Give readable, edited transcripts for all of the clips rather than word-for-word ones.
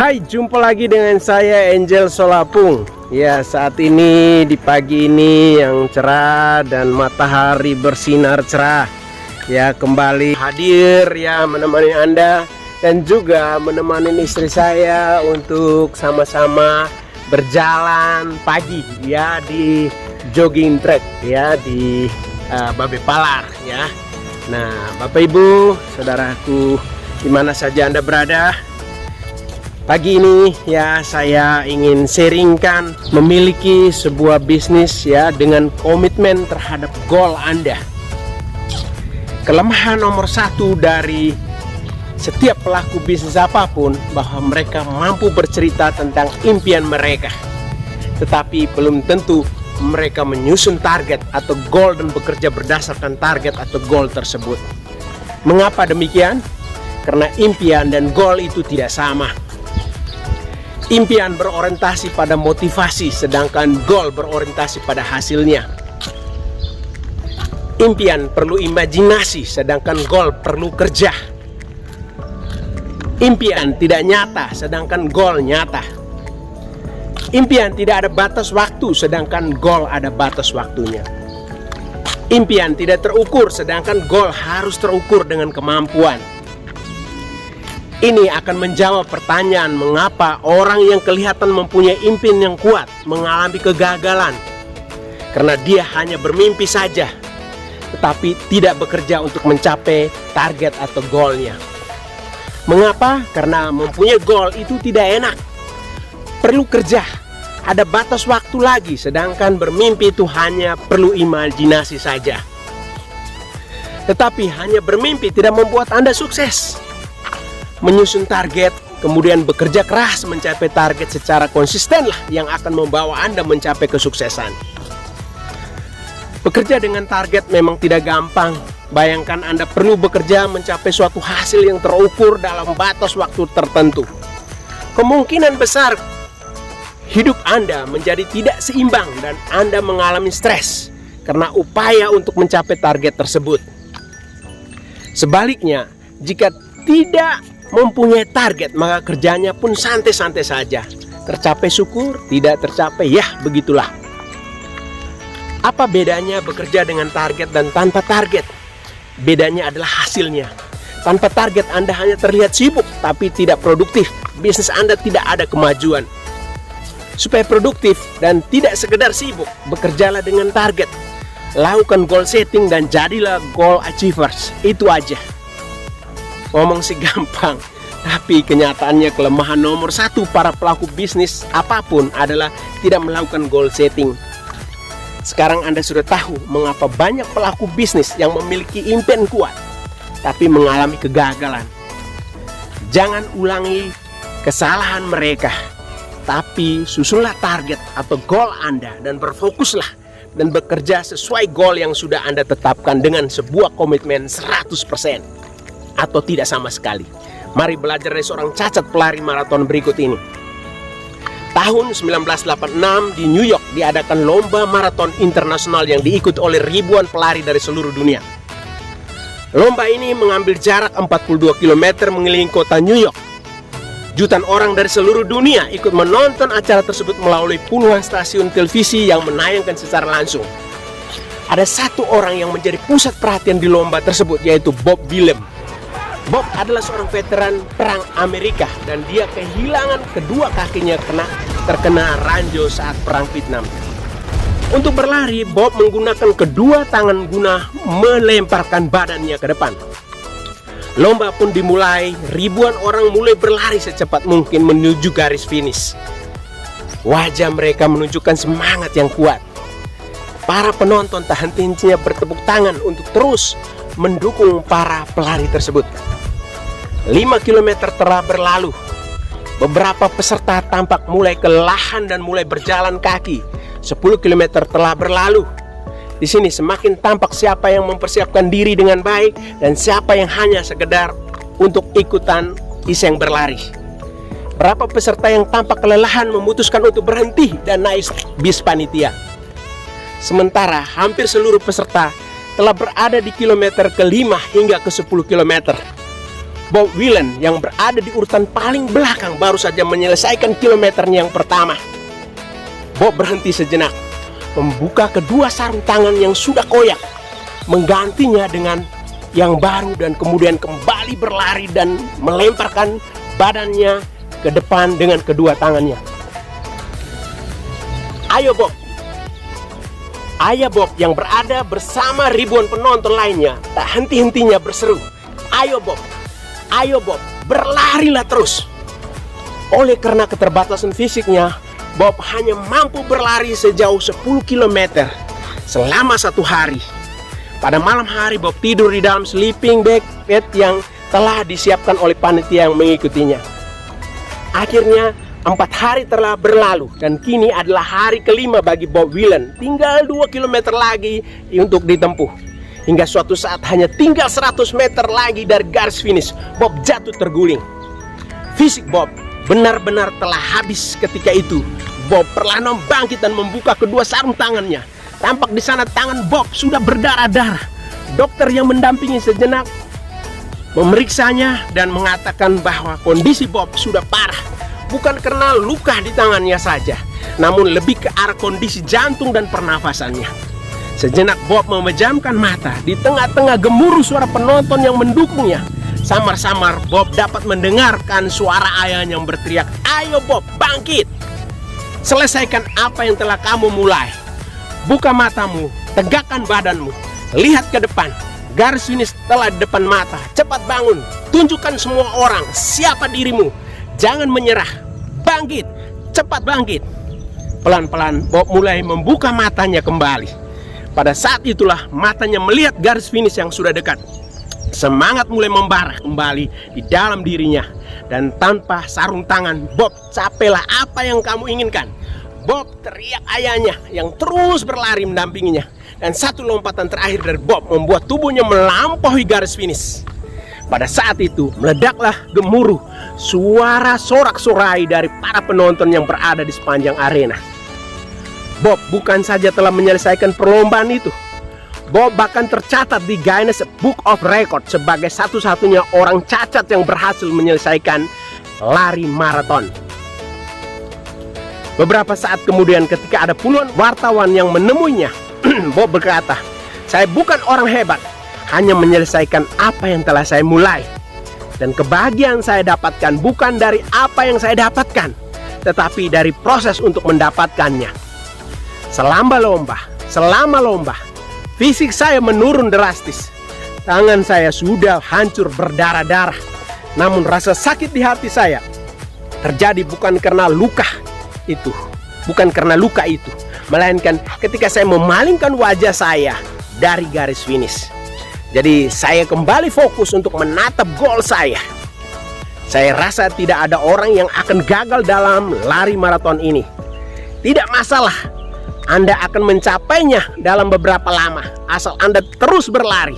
Hai, jumpa lagi dengan saya Angel Solapung. Ya, saat ini di pagi ini yang cerah dan matahari bersinar cerah. Ya, kembali hadir ya menemani Anda dan juga menemani istri saya untuk sama-sama berjalan pagi ya di jogging track ya di Babe Palar ya. Nah, Bapak Ibu, saudaraku, di mana saja Anda berada, pagi ini ya saya ingin sharingkan memiliki sebuah bisnis ya dengan komitmen terhadap goal Anda. Kelemahan nomor satu dari setiap pelaku bisnis apapun bahwa mereka mampu bercerita tentang impian mereka, tetapi belum tentu mereka menyusun target atau goal dan bekerja berdasarkan target atau goal tersebut. Mengapa demikian? Karena impian dan goal itu tidak sama. Impian berorientasi pada motivasi, sedangkan goal berorientasi pada hasilnya. Impian perlu imajinasi, sedangkan goal perlu kerja. Impian tidak nyata, sedangkan goal nyata. Impian tidak ada batas waktu, sedangkan goal ada batas waktunya. Impian tidak terukur, sedangkan goal harus terukur dengan kemampuan. Ini akan menjawab pertanyaan mengapa orang yang kelihatan mempunyai impian yang kuat mengalami kegagalan. Karena dia hanya bermimpi saja, tetapi tidak bekerja untuk mencapai target atau goalnya. Mengapa? Karena mempunyai goal itu tidak enak. Perlu kerja, ada batas waktu lagi, sedangkan bermimpi itu hanya perlu imajinasi saja. Tetapi hanya bermimpi tidak membuat Anda sukses. Menyusun target, kemudian bekerja keras mencapai target secara konsisten lah yang akan membawa Anda mencapai kesuksesan. Bekerja dengan target memang tidak gampang. Bayangkan Anda perlu bekerja mencapai suatu hasil yang terukur dalam batas waktu tertentu. Kemungkinan besar hidup Anda menjadi tidak seimbang dan Anda mengalami stres karena upaya untuk mencapai target tersebut. Sebaliknya, jika tidak mempunyai target, maka kerjanya pun santai-santai saja. Tercapai syukur, tidak tercapai ya begitulah. Apa bedanya bekerja dengan target dan tanpa target? Bedanya adalah hasilnya. Tanpa target Anda hanya terlihat sibuk tapi tidak produktif. Bisnis Anda tidak ada kemajuan. Supaya produktif dan tidak sekedar sibuk, bekerjalah dengan target. Lakukan goal setting dan jadilah goal achievers. Itu aja. Ngomong sih gampang, tapi kenyataannya kelemahan nomor satu para pelaku bisnis apapun adalah tidak melakukan goal setting. Sekarang Anda sudah tahu mengapa banyak pelaku bisnis yang memiliki impian kuat tapi mengalami kegagalan. Jangan ulangi kesalahan mereka, tapi susunlah target atau goal Anda dan berfokuslah dan bekerja sesuai goal yang sudah Anda tetapkan dengan sebuah komitmen 100%. Atau tidak sama sekali. Mari belajar dari seorang cacat pelari maraton berikut ini. Tahun 1986 di New York diadakan lomba maraton internasional yang diikuti oleh ribuan pelari dari seluruh dunia. Lomba ini mengambil jarak 42 km mengelilingi kota New York. Jutaan orang dari seluruh dunia ikut menonton acara tersebut melalui puluhan stasiun televisi yang menayangkan secara langsung. Ada satu orang yang menjadi pusat perhatian di lomba tersebut, yaitu Bob Willem. Bob adalah seorang veteran perang Amerika dan dia kehilangan kedua kakinya terkena ranjau saat perang Vietnam. Untuk berlari, Bob menggunakan kedua tangan guna melemparkan badannya ke depan. Lomba pun dimulai, ribuan orang mulai berlari secepat mungkin menuju garis finish. Wajah mereka menunjukkan semangat yang kuat. Para penonton tak henti-hentinya bertepuk tangan untuk terus mendukung para pelari tersebut. 5 km telah berlalu. Beberapa peserta tampak mulai kelelahan dan mulai berjalan kaki. 10 km telah berlalu. Di sini semakin tampak siapa yang mempersiapkan diri dengan baik dan siapa yang hanya sekedar untuk ikutan iseng berlari. Berapa peserta yang tampak kelelahan memutuskan untuk berhenti dan naik bis panitia. Sementara hampir seluruh peserta telah berada di kilometer ke-5 hingga ke-10 km. Bob Willen yang berada di urutan paling belakang baru saja menyelesaikan kilometernya yang pertama. Bob berhenti sejenak, membuka kedua sarung tangan yang sudah koyak, menggantinya dengan yang baru dan kemudian kembali berlari dan melemparkan badannya ke depan dengan kedua tangannya. Ayo Bob. Ayah Bob yang berada bersama ribuan penonton lainnya tak henti-hentinya berseru, "Ayo Bob, ayo Bob, berlarilah terus." Oleh karena keterbatasan fisiknya, Bob hanya mampu berlari sejauh 10 km selama 1 hari. Pada malam hari Bob tidur di dalam sleeping bag yang telah disiapkan oleh panitia yang mengikutinya. Akhirnya 4 hari telah berlalu dan kini adalah hari kelima bagi Bob Willen. Tinggal 2 km lagi untuk ditempuh. Hingga suatu saat hanya tinggal 100 meter lagi dari garis finish, Bob jatuh terguling. Fisik Bob benar-benar telah habis ketika itu. Bob perlahan bangkit dan membuka kedua sarung tangannya. Tampak di sana tangan Bob sudah berdarah-darah. Dokter yang mendampingi sejenak memeriksanya dan mengatakan bahwa kondisi Bob sudah parah. Bukan karena luka di tangannya saja, namun lebih ke arah kondisi jantung dan pernafasannya. Sejenak Bob memejamkan mata. Di tengah-tengah gemuruh suara penonton yang mendukungnya, samar-samar Bob dapat mendengarkan suara ayahnya yang berteriak, "Ayo Bob, bangkit! Selesaikan apa yang telah kamu mulai. Buka matamu, tegakkan badanmu, lihat ke depan. Garis finish telah di depan mata. Cepat bangun, tunjukkan semua orang siapa dirimu. Jangan menyerah. Bangkit, cepat bangkit." Pelan-pelan Bob mulai membuka matanya kembali. Pada saat itulah matanya melihat garis finish yang sudah dekat. Semangat mulai membara kembali di dalam dirinya. Dan tanpa sarung tangan, "Bob, capailah apa yang kamu inginkan." Bob teriak ayahnya yang terus berlari mendampinginya. Dan satu lompatan terakhir dari Bob membuat tubuhnya melampaui garis finish. Pada saat itu meledaklah gemuruh suara sorak-sorai dari para penonton yang berada di sepanjang arena. Bob bukan saja telah menyelesaikan perlombaan itu, Bob bahkan tercatat di Guinness Book of Records sebagai satu-satunya orang cacat yang berhasil menyelesaikan lari maraton. Beberapa saat kemudian ketika ada puluhan wartawan yang menemuinya, Bob berkata, "Saya bukan orang hebat, hanya menyelesaikan apa yang telah saya mulai. Dan kebahagiaan saya dapatkan bukan dari apa yang saya dapatkan, tetapi dari proses untuk mendapatkannya." Selama lomba, fisik saya menurun drastis. Tangan saya sudah hancur berdarah-darah. Namun rasa sakit di hati saya terjadi bukan karena luka itu, melainkan ketika saya memalingkan wajah saya dari garis finish. Jadi saya kembali fokus untuk menatap gol saya. Saya rasa tidak ada orang yang akan gagal dalam lari maraton ini. Tidak masalah, Anda akan mencapainya dalam beberapa lama, asal Anda terus berlari.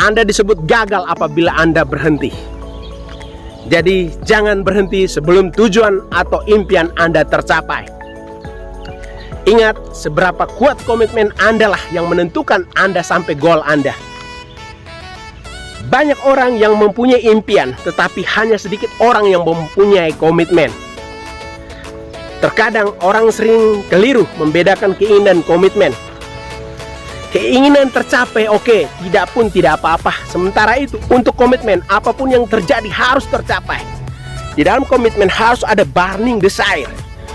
Anda disebut gagal apabila Anda berhenti. Jadi jangan berhenti sebelum tujuan atau impian Anda tercapai. Ingat, seberapa kuat komitmen Anda lah yang menentukan Anda sampai gol Anda. Banyak orang yang mempunyai impian, tetapi hanya sedikit orang yang mempunyai komitmen. Terkadang orang sering keliru membedakan keinginan dan komitmen. Keinginan tercapai oke, tidak apa-apa. Sementara itu untuk komitmen, apapun yang terjadi harus tercapai. Di dalam komitmen harus ada burning desire,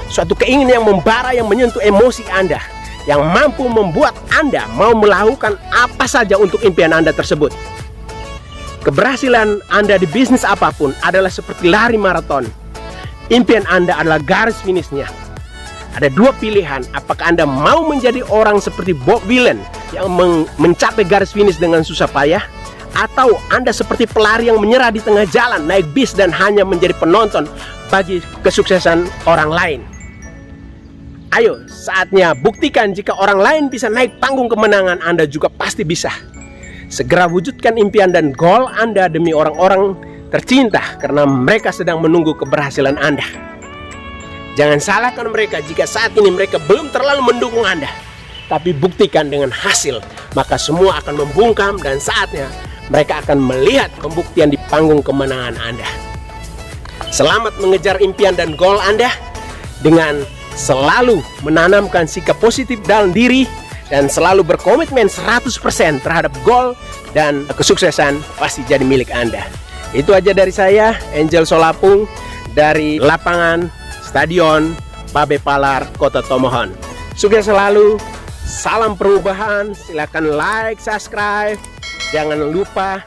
suatu keinginan yang membara yang menyentuh emosi Anda, yang mampu membuat Anda mau melakukan apa saja untuk impian Anda tersebut. Keberhasilan Anda di bisnis apapun adalah seperti lari maraton. Impian Anda adalah garis finishnya. Ada dua pilihan, apakah Anda mau menjadi orang seperti Bob Willen yang mencapai garis finish dengan susah payah, atau Anda seperti pelari yang menyerah di tengah jalan, naik bis dan hanya menjadi penonton bagi kesuksesan orang lain. Ayo, saatnya buktikan jika orang lain bisa naik panggung kemenangan, Anda juga pasti bisa. Segera wujudkan impian dan goal Anda demi orang-orang tercinta, karena mereka sedang menunggu keberhasilan Anda. Jangan salahkan mereka jika saat ini mereka belum terlalu mendukung Anda, tapi buktikan dengan hasil, maka semua akan membungkam dan saatnya mereka akan melihat pembuktian di panggung kemenangan Anda. Selamat mengejar impian dan goal Anda dengan selalu menanamkan sikap positif dalam diri dan selalu berkomitmen 100% terhadap goal, dan kesuksesan pasti jadi milik Anda. Itu aja dari saya, Angel Solapung, dari lapangan Stadion Babe Palar, Kota Tomohon. Sukses selalu, salam perubahan, silakan like, subscribe, jangan lupa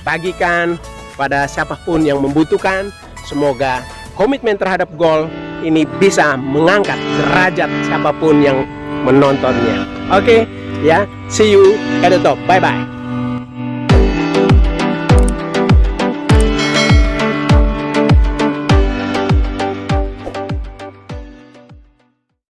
bagikan pada siapapun yang membutuhkan. Semoga komitmen terhadap goal ini bisa mengangkat derajat siapapun yang menontonnya. Oke, ya, see you at the top. Bye bye.